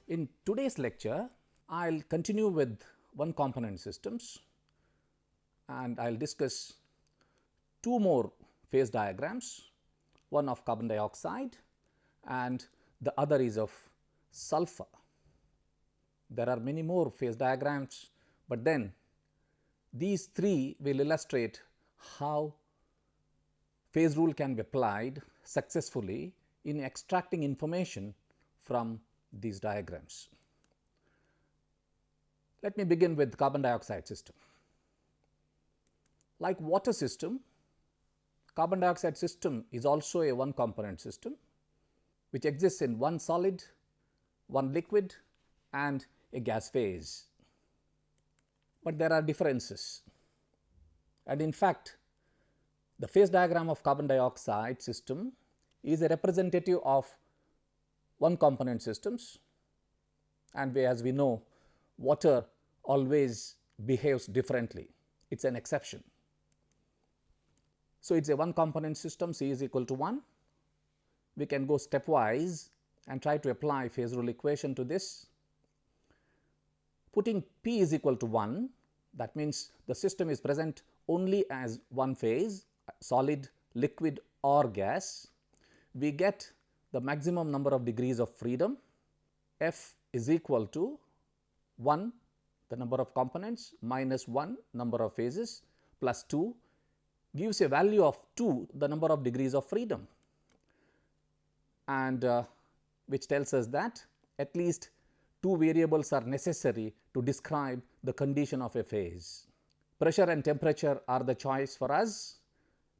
In today's lecture, I will continue with one component systems and I will discuss two more phase diagrams, one of carbon dioxide and the other is of sulphur. There are many more phase diagrams, but then these three will illustrate how phase rule can be applied successfully in extracting information from these diagrams. Let me begin with carbon dioxide system. Like water system, carbon dioxide system is also a one component system which exists in one solid, one liquid and a gas phase. But there are differences, and in fact the phase diagram of carbon dioxide system is a representative of one component systems, and as we know, water always behaves differently. It is an exception. So, it is a one component system, C is equal to 1. We can go stepwise and try to apply phase rule equation to this. Putting P is equal to 1, that means the system is present only as one phase, solid, liquid or gas. We get the maximum number of degrees of freedom. F is equal to 1, the number of components, minus 1, number of phases, plus 2 gives a value of 2, the number of degrees of freedom, and which tells us that at least 2 variables are necessary to describe the condition of a phase. Pressure and temperature are the choice for us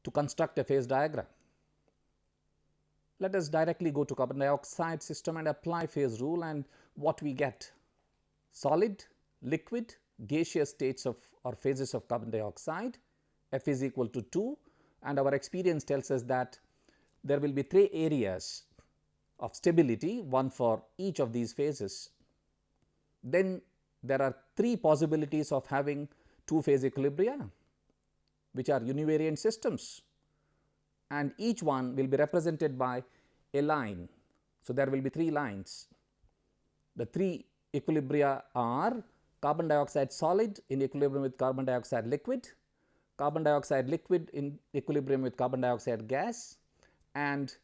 to construct a phase diagram. Let us directly go to carbon dioxide system and apply phase rule, and what we get: solid, liquid, gaseous states of or phases of carbon dioxide. F is equal to 2, and our experience tells us that there will be 3 areas of stability, one for each of these phases. Then there are 3 possibilities of having 2 phase equilibria, which are univariant systems, and each one will be represented by a line. So, there will be 3 lines. The 3 equilibria are carbon dioxide solid in equilibrium with carbon dioxide liquid, carbon dioxide liquid in equilibrium with carbon dioxide gas, and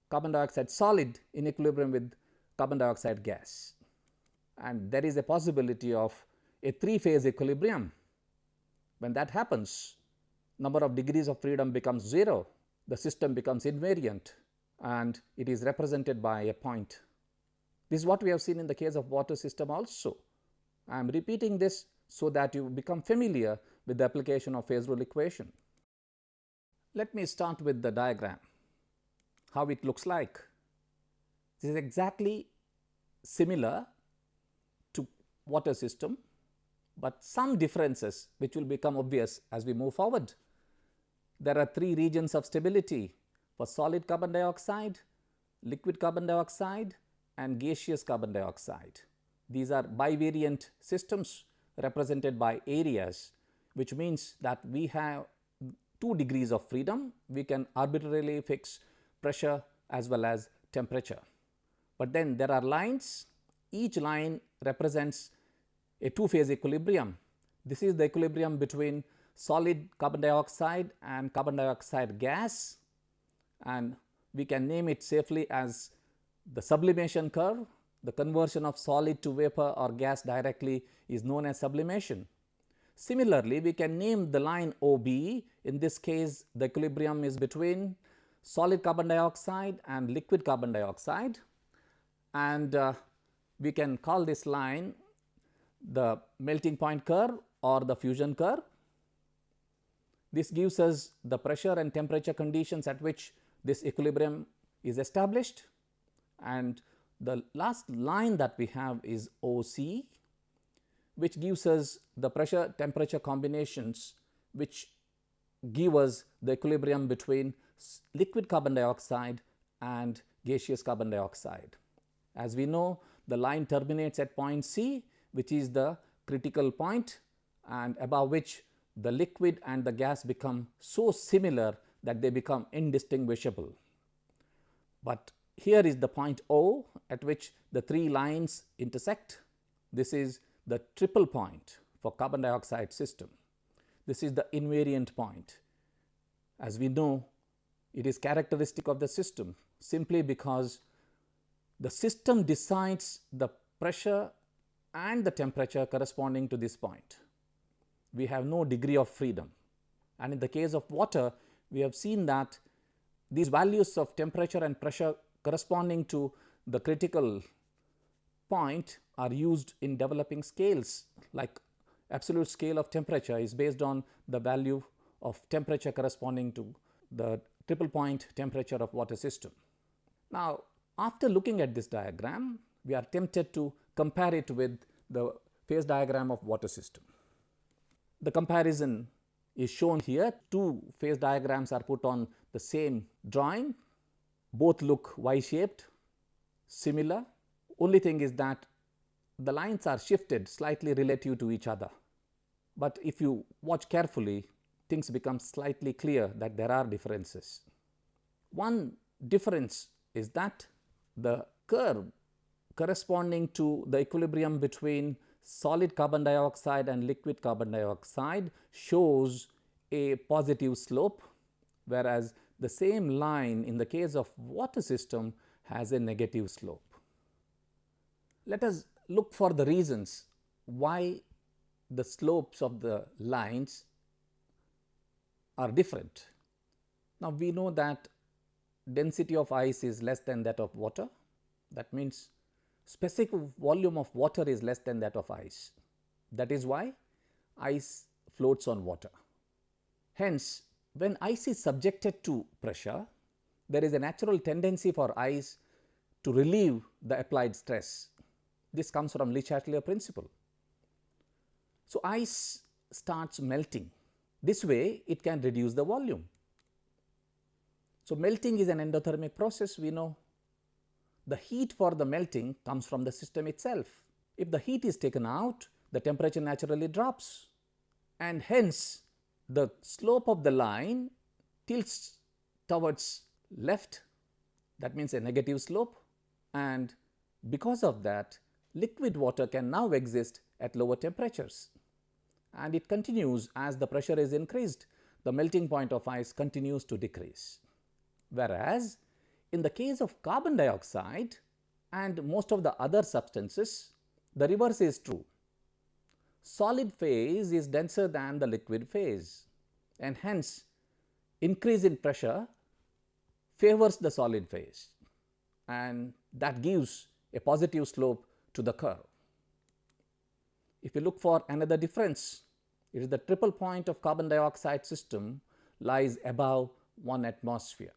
carbon dioxide solid in equilibrium with carbon dioxide gas. And there is a possibility of a 3 phase equilibrium. When that happens, number of degrees of freedom becomes 0, the system becomes invariant and it is represented by a point. This is what we have seen in the case of water system also. I am repeating this so that you become familiar with the application of phase rule equation. Let me start with the diagram, how it looks like. This is exactly similar to water system, but some differences which will become obvious as we move forward. There are 3 regions of stability for solid carbon dioxide, liquid carbon dioxide and gaseous carbon dioxide. These are bivariant systems represented by areas, which means that we have 2 degrees of freedom. We can arbitrarily fix pressure as well as temperature. But then there are lines, each line represents a 2 phase equilibrium. This is the equilibrium between solid carbon dioxide and carbon dioxide gas, and we can name it safely as the sublimation curve. The conversion of solid to vapor or gas directly is known as sublimation. Similarly, we can name the line OB. In this case, the equilibrium is between solid carbon dioxide and liquid carbon dioxide, and we can call this line the melting point curve or the fusion curve. This gives us the pressure and temperature conditions at which this equilibrium is established, and the last line that we have is OC, which gives us the pressure temperature combinations which give us the equilibrium between liquid carbon dioxide and gaseous carbon dioxide. As we know, the line terminates at point C, which is the critical point, and above which the liquid and the gas become so similar that they become indistinguishable. But here is the point O, at which the three lines intersect. This is the triple point for carbon dioxide system. This is the invariant point. As we know, it is characteristic of the system simply because the system decides the pressure and the temperature corresponding to this point. We have no degree of freedom, and in the case of water, we have seen that these values of temperature and pressure corresponding to the critical point are used in developing scales, like absolute scale of temperature is based on the value of temperature corresponding to the triple point temperature of water system. Now, after looking at this diagram, we are tempted to compare it with the phase diagram of water system. The comparison is shown here. Two phase diagrams are put on the same drawing. Both look Y-shaped, similar. Only thing is that the lines are shifted slightly relative to each other. But if you watch carefully, things become slightly clear that there are differences. One difference is that the curve corresponding to the equilibrium between solid carbon dioxide and liquid carbon dioxide shows a positive slope, whereas the same line in the case of water system has a negative slope. Let us look for the reasons why the slopes of the lines are different. Now, we know that density of ice is less than that of water. That means specific volume of water is less than that of ice. That is why ice floats on water. Hence, when ice is subjected to pressure, there is a natural tendency for ice to relieve the applied stress. This comes from Le Chatelier principle. So, ice starts melting. This way, it can reduce the volume. So, melting is an endothermic process, we know. The heat for the melting comes from the system itself. If the heat is taken out, the temperature naturally drops, and hence the slope of the line tilts towards left. That means a negative slope, and because of that, liquid water can now exist at lower temperatures, and it continues as the pressure is increased. The melting point of ice continues to decrease. Whereas, in the case of carbon dioxide and most of the other substances, the reverse is true. Solid phase is denser than the liquid phase, and hence increase in pressure favors the solid phase, and that gives a positive slope to the curve. If you look for another difference, it is the triple point of carbon dioxide system lies above 1 atmosphere.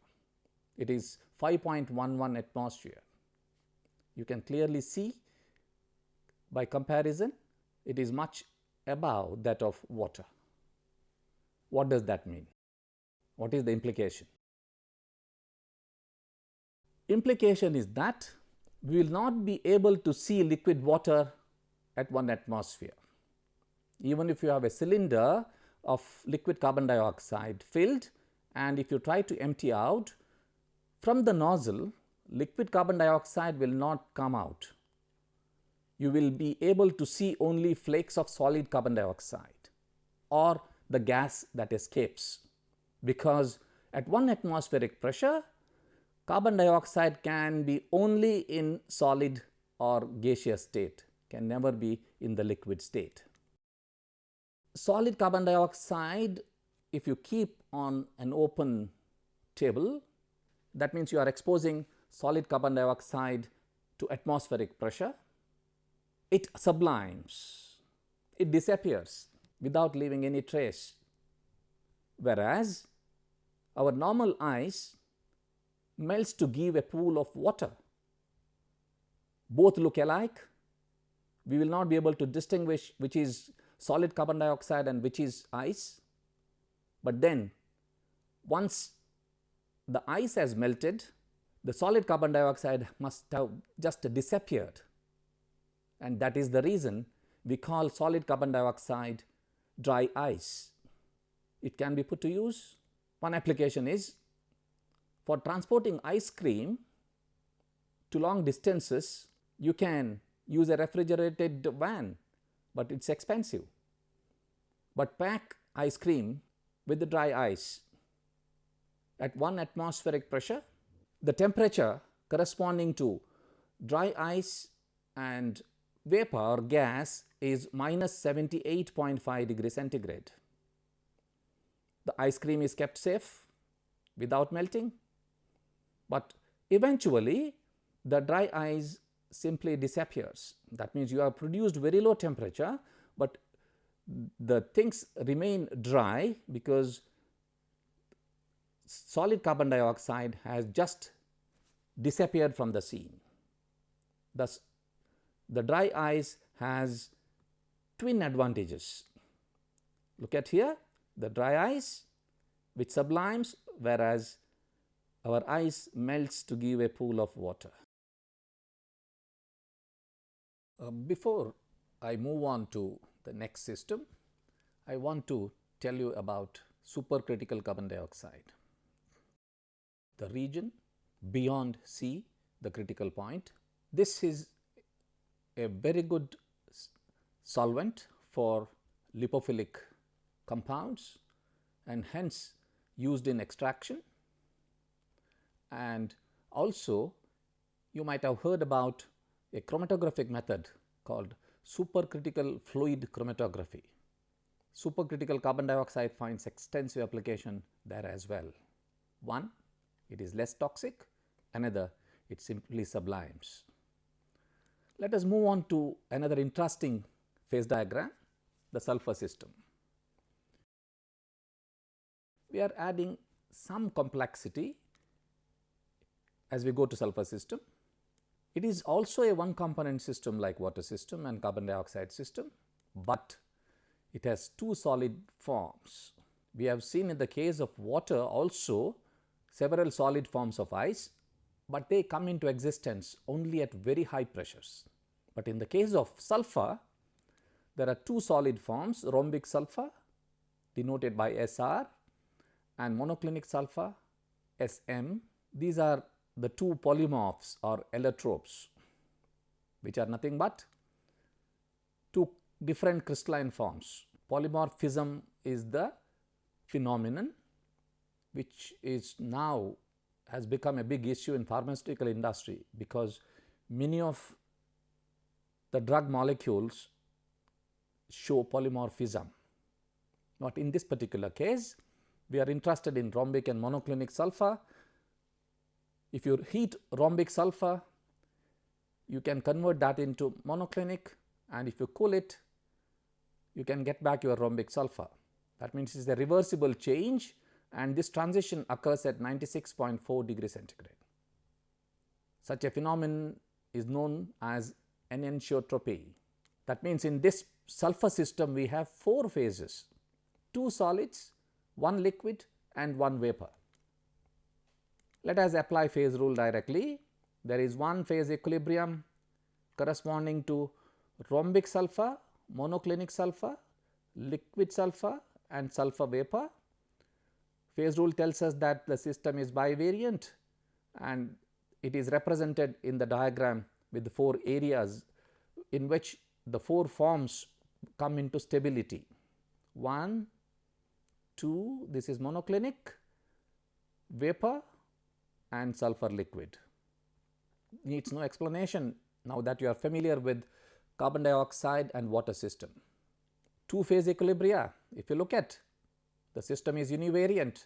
It is 5.11 atmosphere. You can clearly see by comparison, it is much above that of water. What does that mean? What is the implication? Implication is that we will not be able to see liquid water at 1 atmosphere. Even if you have a cylinder of liquid carbon dioxide filled, and if you try to empty out, from the nozzle, liquid carbon dioxide will not come out. You will be able to see only flakes of solid carbon dioxide or the gas that escapes, because at 1 atmospheric pressure, carbon dioxide can be only in solid or gaseous state, can never be in the liquid state. Solid carbon dioxide, if you keep on an open table, that means you are exposing solid carbon dioxide to atmospheric pressure, it sublimes, it disappears without leaving any trace. Whereas, our normal ice melts to give a pool of water. Both look alike. We will not be able to distinguish which is solid carbon dioxide and which is ice. But then, once the ice has melted, the solid carbon dioxide must have just disappeared, and that is the reason we call solid carbon dioxide dry ice. It can be put to use. One application is for transporting ice cream to long distances, you can use a refrigerated van, but it's expensive. But pack ice cream with the dry ice at 1 atmospheric pressure, the temperature corresponding to dry ice and vapor or gas is minus 78.5 degrees centigrade. The ice cream is kept safe without melting, but eventually the dry ice simply disappears. That means you have produced very low temperature, but the things remain dry because solid carbon dioxide has just disappeared from the scene. Thus, the dry ice has twin advantages. Look at here, the dry ice which sublimes, whereas our ice melts to give a pool of water. Before I move on to the next system, I want to tell you about supercritical carbon dioxide. The region beyond C, the critical point. This is a very good solvent for lipophilic compounds and hence used in extraction, and also you might have heard about a chromatographic method called supercritical fluid chromatography. Supercritical carbon dioxide finds extensive application there as well. One, it is less toxic, another, it simply sublimes. Let us move on to another interesting phase diagram, the sulphur system. We are adding some complexity as we go to sulphur system. It is also a one component system like water system and carbon dioxide system, but it has two solid forms. We have seen in the case of water also several solid forms of ice, but they come into existence only at very high pressures. But in the case of sulphur, there are two solid forms, rhombic sulphur denoted by Sr and monoclinic sulphur Sm. These are the two polymorphs or allotropes, which are nothing but two different crystalline forms. Polymorphism is the phenomenon which is now has become a big issue in pharmaceutical industry, because many of the drug molecules show polymorphism. Not in this particular case, we are interested in rhombic and monoclinic sulphur. If you heat rhombic sulphur, you can convert that into monoclinic, and if you cool it, you can get back your rhombic sulphur. That means it is a reversible change, and this transition occurs at 96.4 degrees centigrade. Such a phenomenon is known as anisotropy. That means in this sulphur system we have four phases, two solids, one liquid and one vapor. Let us apply phase rule directly. There is one phase equilibrium corresponding to rhombic sulphur, monoclinic sulphur, liquid sulphur and sulphur vapor. Phase rule tells us that the system is bivariant, and it is represented in the diagram with the four areas in which the four forms come into stability. 1, 2, this is monoclinic, vapor and sulphur liquid. Needs no explanation now that you are familiar with carbon dioxide and water system. Two phase equilibria, if you look at, the system is univariant.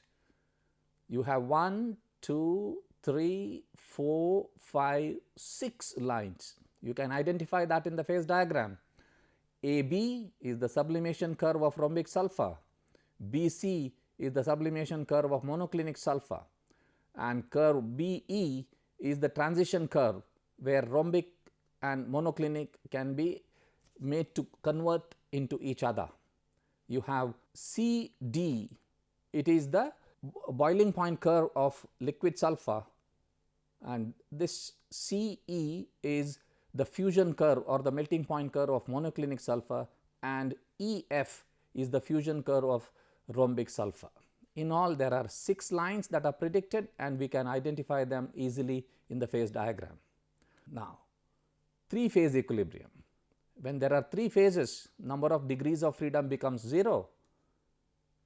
You have 1, 2, 3, 4, 5, 6 lines. You can identify that in the phase diagram. AB is the sublimation curve of rhombic sulphur, BC is the sublimation curve of monoclinic sulphur, and curve BE is the transition curve where rhombic and monoclinic can be made to convert into each other. You have CD, it is the boiling point curve of liquid sulphur, and this CE is the fusion curve or the melting point curve of monoclinic sulphur, and EF is the fusion curve of rhombic sulphur. In all, there are 6 lines that are predicted, and we can identify them easily in the phase diagram. Now, three-phase equilibrium. When there are three phases, number of degrees of freedom becomes 0.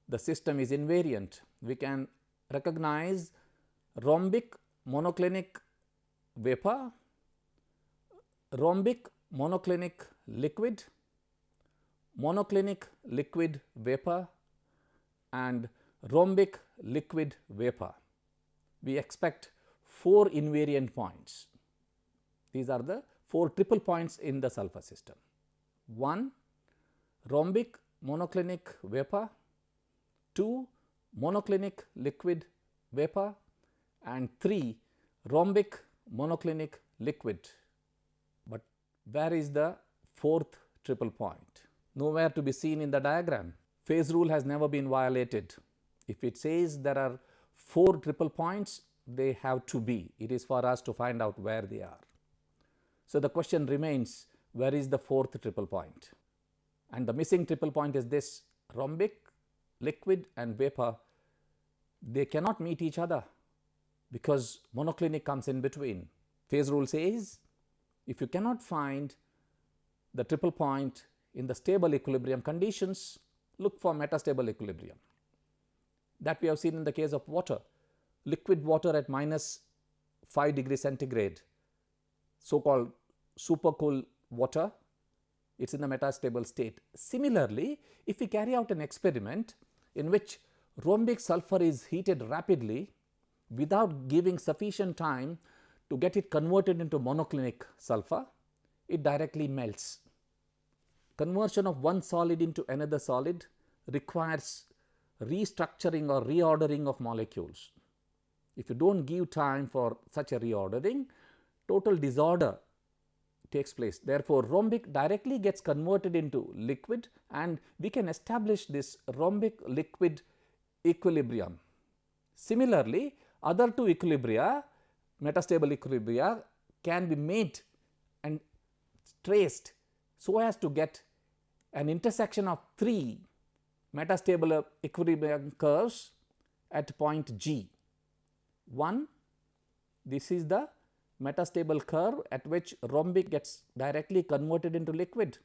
The system is invariant. We can recognize rhombic monoclinic vapor, rhombic monoclinic liquid, monoclinic liquid vapor, and rhombic liquid vapor. We expect 4 invariant points. These are the 4 triple points in the sulphur system. 1. Rhombic monoclinic vapor, 2. Monoclinic liquid vapor, and 3. Rhombic monoclinic liquid. But where is the 4th triple point? Nowhere to be seen in the diagram. Phase rule has never been violated. If it says there are 4 triple points, they have to be. It is for us to find out where they are. So, the question remains, where is the 4th triple point? And the missing triple point is this: rhombic, liquid and vapor, they cannot meet each other because monoclinic comes in between. Phase rule says, if you cannot find the triple point in the stable equilibrium conditions, look for metastable equilibrium. That we have seen in the case of water. Liquid water at minus 5 degrees centigrade, so called supercool water, it is in the metastable state. Similarly, if we carry out an experiment in which rhombic sulphur is heated rapidly without giving sufficient time to get it converted into monoclinic sulphur, it directly melts. Conversion of one solid into another solid requires restructuring or reordering of molecules. If you do not give time for such a reordering, total disorder takes place. Therefore, rhombic directly gets converted into liquid, and we can establish this rhombic liquid equilibrium. Similarly, other two equilibria, metastable equilibria, can be made and traced so as to get an intersection of 3 metastable equilibrium curves at point G. 1, this is the metastable curve at which rhombic gets directly converted into liquid,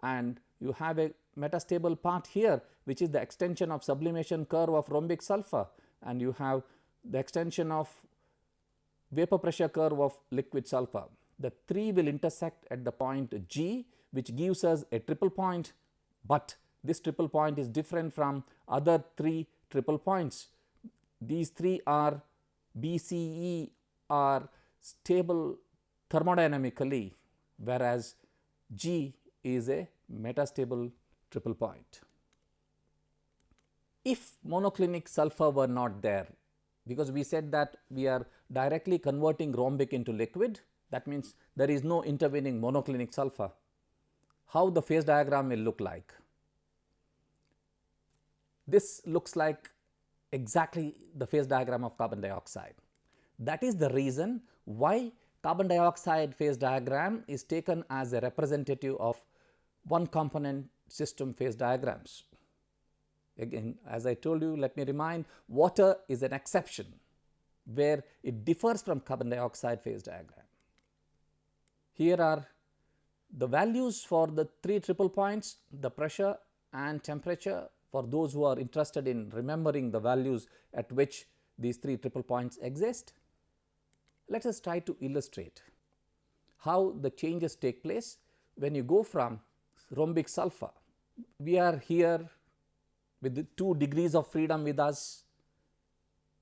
and you have a metastable part here which is the extension of sublimation curve of rhombic sulphur, and you have the extension of vapor pressure curve of liquid sulphur. The 3 will intersect at the point G, which gives us a triple point, but this triple point is different from other 3 triple points. These 3 are BCE are stable thermodynamically, whereas G is a metastable triple point. If monoclinic sulphur were not there, because we said that we are directly converting rhombic into liquid, that means there is no intervening monoclinic sulphur. How the phase diagram will look like? This looks like exactly the phase diagram of carbon dioxide. That is the reason why carbon dioxide phase diagram is taken as a representative of one component system phase diagrams. Again, as I told you, let me remind, water is an exception where it differs from carbon dioxide phase diagram. Here are the values for the 3 triple points, the pressure and temperature, for those who are interested in remembering the values at which these 3 triple points exist. Let us try to illustrate how the changes take place when you go from rhombic sulphur. We are here with the 2 degrees of freedom with us.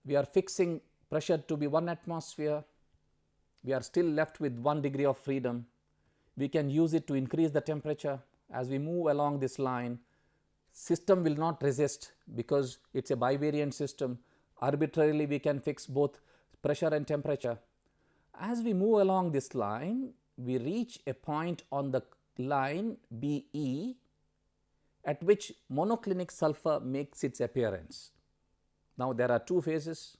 We are fixing pressure to be 1 atmosphere. We are still left with 1 degree of freedom. We can use it to increase the temperature. As we move along this line, system will not resist because it is a bivariant system. Arbitrarily we can fix both pressure and temperature. As we move along this line, we reach a point on the line BE at which monoclinic sulphur makes its appearance. Now there are 2 phases.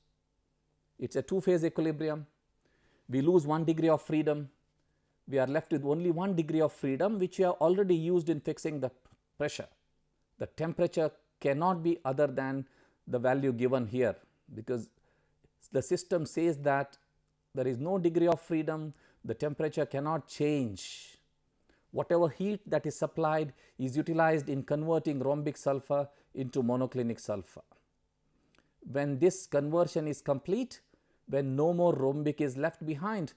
It is a 2-phase equilibrium. We lose 1 degree of freedom. We are left with only 1 degree of freedom, which we have already used in fixing the pressure. The temperature cannot be other than the value given here, because the system says that there is no degree of freedom, the temperature cannot change. Whatever heat that is supplied is utilized in converting rhombic sulfur into monoclinic sulfur. When this conversion is complete, when no more rhombic is left behind,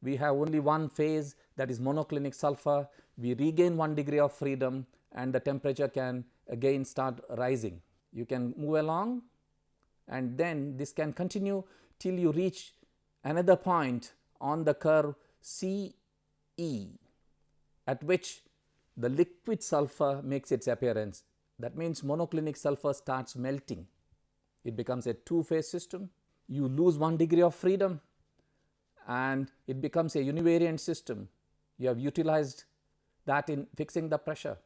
we have only one phase, that is monoclinic sulfur. We regain 1 degree of freedom and the temperature can again start rising. You can move along and then this can continue till you reach another point on the curve CE, at which the liquid sulfur makes its appearance. That means monoclinic sulfur starts melting. It becomes a two-phase system. You lose 1 degree of freedom and it becomes a univariant system. You have utilized that in fixing the pressure.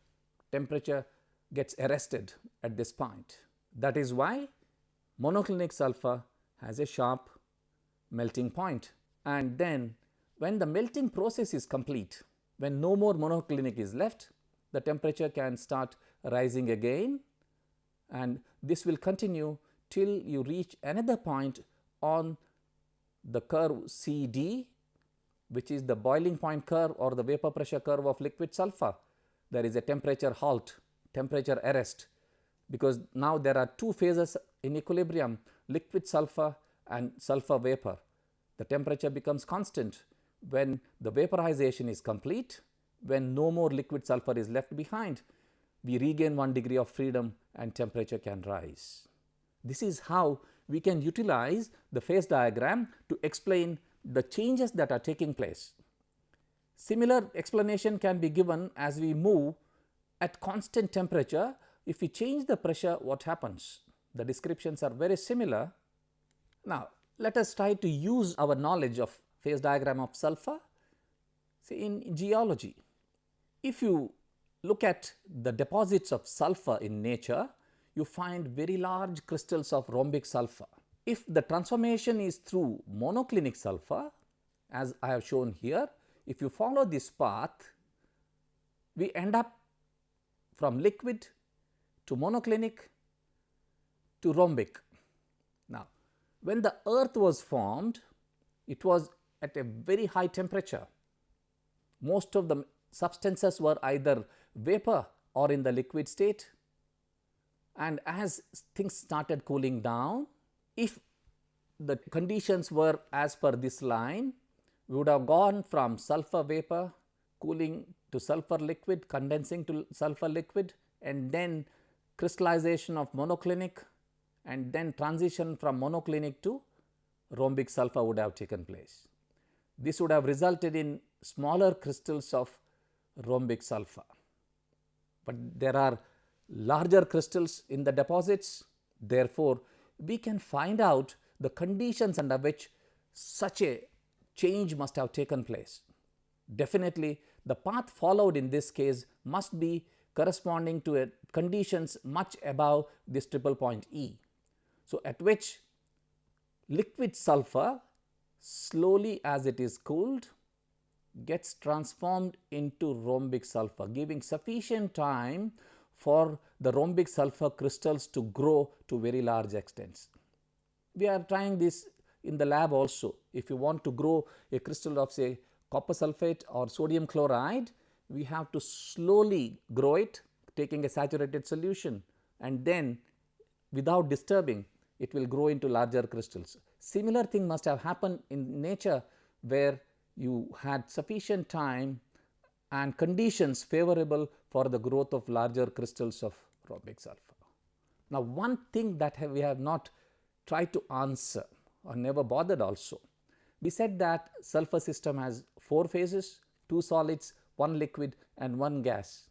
Temperature gets arrested at this point. That is why monoclinic sulfur has a sharp melting point. And then when the melting process is complete, when no more monoclinic is left, the temperature can start rising again, and this will continue till you reach another point on the curve CD, which is the boiling point curve or the vapor pressure curve of liquid sulfur. There is a temperature halt, temperature arrest, because now there are two phases in equilibrium, liquid sulfur and sulfur vapor. The temperature becomes constant when the vaporization is complete. When no more liquid sulfur is left behind, we regain 1 degree of freedom and temperature can rise. This is how we can utilize the phase diagram to explain the changes that are taking place. Similar explanation can be given as we move at constant temperature. If we change the pressure, what happens? The descriptions are very similar. Now, let us try to use our knowledge of phase diagram of sulfur. Say in geology, if you look at the deposits of sulfur in nature, you find very large crystals of rhombic sulfur. If the transformation is through monoclinic sulfur, as I have shown here, if you follow this path, we end up from liquid to monoclinic to rhombic. Now, when the earth was formed, it was at a very high temperature. Most of the substances were either vapor or in the liquid state, and as things started cooling down, if the conditions were as per this line, we would have gone from sulfur vapor cooling to sulfur liquid, condensing to sulfur liquid, and then crystallization of monoclinic, and then transition from monoclinic to rhombic sulfur would have taken place. This would have resulted in smaller crystals of rhombic sulfur, but there are larger crystals in the deposits. Therefore, we can find out the conditions under which such a change must have taken place. Definitely, the path followed in this case must be corresponding to conditions much above this triple point E. So, at which liquid sulfur slowly, as it is cooled, gets transformed into rhombic sulfur, giving sufficient time for the rhombic sulfur crystals to grow to very large extents. We are trying this in the lab also. If you want to grow a crystal of, say, copper sulfate or sodium chloride, we have to slowly grow it, taking a saturated solution, and then without disturbing, it will grow into larger crystals. Similar thing must have happened in nature, where you had sufficient time and conditions favorable for the growth of larger crystals of rhombic sulfur. Now, one thing that we have not tried to answer or never bothered also, we said that sulfur system has 4 phases, 2 solids, 1 liquid and 1 gas.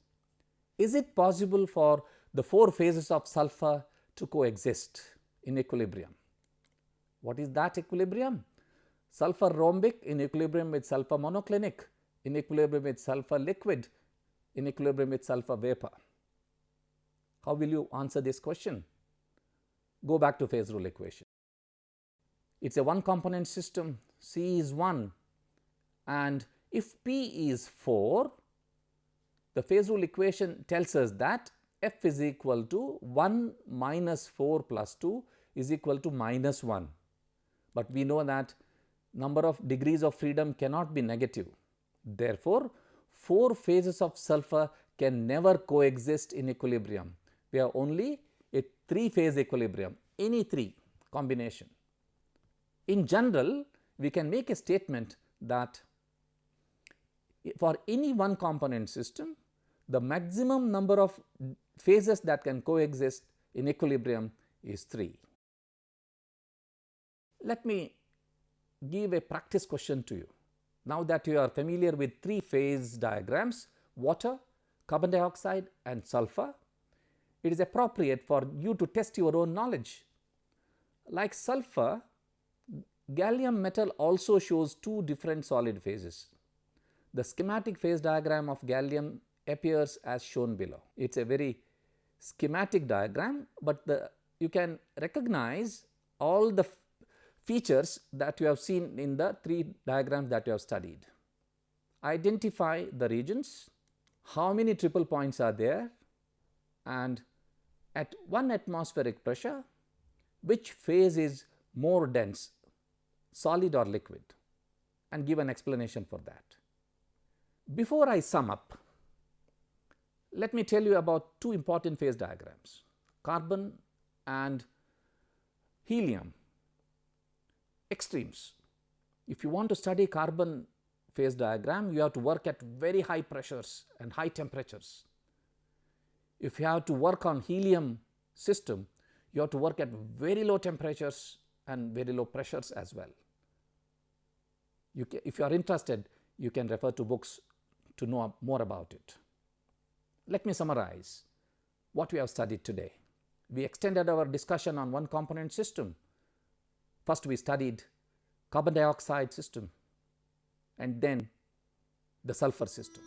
Is it possible for the 4 phases of sulfur to coexist in equilibrium? What is that equilibrium? Sulfur rhombic in equilibrium with sulfur monoclinic, in equilibrium with sulfur liquid, in equilibrium with sulfur vapor. How will you answer this question? Go back to phase rule equation. It is a 1 component system, C is 1, and if P is 4, the phase rule equation tells us that F is equal to 1 minus 4 plus 2 is equal to minus 1. But we know that number of degrees of freedom cannot be negative. Therefore, 4 phases of sulfur can never coexist in equilibrium. We have only a 3-phase equilibrium, any 3 combination. In general, we can make a statement that for any one component system, the maximum number of phases that can coexist in equilibrium is 3. Let me give a practice question to you. Now that you are familiar with 3 phase diagrams, water, carbon dioxide and sulfur, it is appropriate for you to test your own knowledge. Like sulfur, gallium metal also shows 2 different solid phases. The schematic phase diagram of gallium appears as shown below. It is a very schematic diagram, but you can recognize all the features that you have seen in the 3 diagrams that you have studied. Identify the regions, how many triple points are there, and at 1 atmospheric pressure, which phase is more dense, solid or liquid, and give an explanation for that. Before I sum up, let me tell you about 2 important phase diagrams, carbon and helium. Extremes. If you want to study carbon phase diagram, you have to work at very high pressures and high temperatures. If you have to work on helium system, you have to work at very low temperatures and very low pressures as well. If you are interested, you can refer to books to know more about it. Let me summarize what we have studied today. We extended our discussion on one component system. First we studied carbon dioxide system and then the sulfur system.